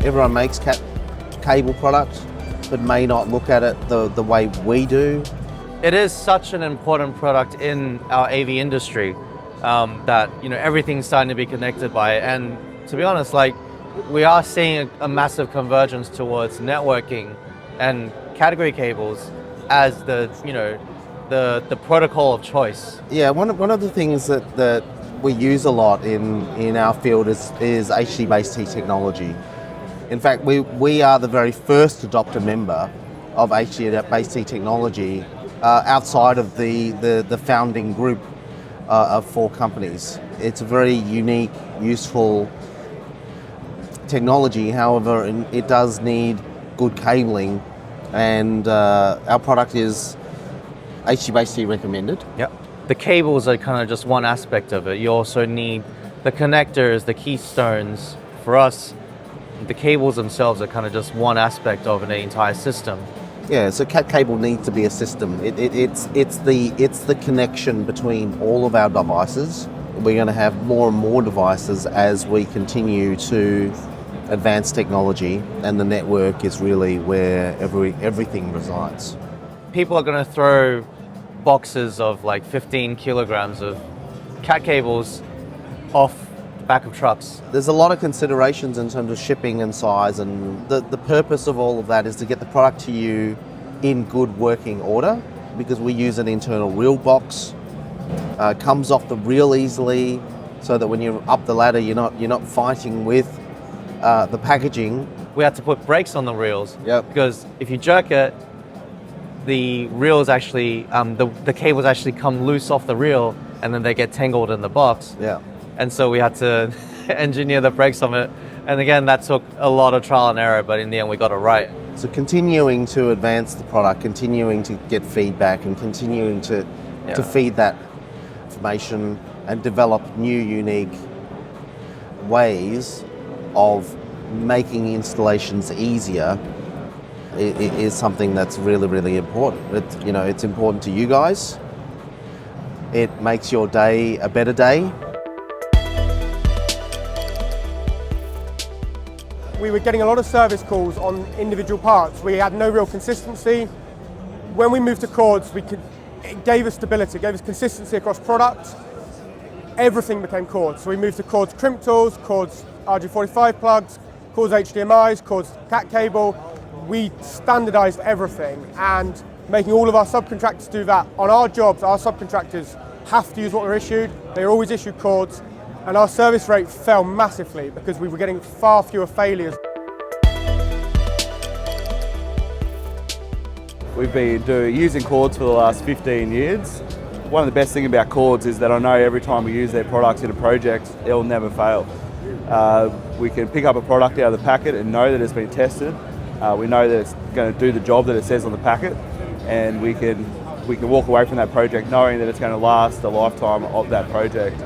Everyone makes cat cable products, but may not look at it the way we do. It is such an important product in our AV industry that everything's starting to be connected by it. And to be honest, like we are seeing a massive convergence towards networking and category cables as the protocol of choice. Yeah, one of the things that we use a lot in our field is HDBaseT technology. In fact, we are the very first adopter member of HDBaseT technology outside of the founding group of 4 companies. It's a very unique, useful technology. However, it does need good cabling, and our product is HDBaseT recommended. Yep. The cables are kind of just one aspect of it. You also need the connectors, the keystones. For us, the cables themselves are kind of just one aspect of an entire system. Yeah, so cat cable needs to be a system. It's the connection between all of our devices. We're going to have more and more devices as we continue to advance technology, and the network is really where everything resides. People are going to throw boxes of like 15 kilograms of cat cables off the back of trucks. There's a lot of considerations in terms of shipping and size, and the purpose of all of that is to get the product to you in good working order, because we use an internal reel box. Comes off the reel easily, so that when you're up the ladder, you're not fighting with the packaging. We had to put brakes on the reels. Yep. Because if you jerk it, the reels actually, the cables actually come loose off the reel, and then they get tangled in the box. Yeah. And so we had to engineer the brakes on it. And again, that took a lot of trial and error, but in the end we got it right. So continuing to advance the product, continuing to get feedback, and continuing to feed that information and develop new, unique ways of making installations easier is something that's really, really important. It's important to you guys. It makes your day a better day. We were getting a lot of service calls on individual parts. We had no real consistency. When we moved to Kordz, it gave us stability, it gave us consistency across products. Everything became Kordz. So we moved to Kordz crimp tools, Kordz RG45 plugs, Kordz HDMIs, Kordz cat cable. We standardized everything, and making all of our subcontractors do that. On our jobs, our subcontractors have to use what we're issued. They're always issued Kordz, and our service rate fell massively because we were getting far fewer failures. We've been using Kordz for the last 15 years. One of the best things about Kordz is that I know every time we use their products in a project, it'll never fail. We can pick up a product out of the packet and know that it's been tested. We know that it's going to do the job that it says on the packet, and we can walk away from that project knowing that it's going to last the lifetime of that project.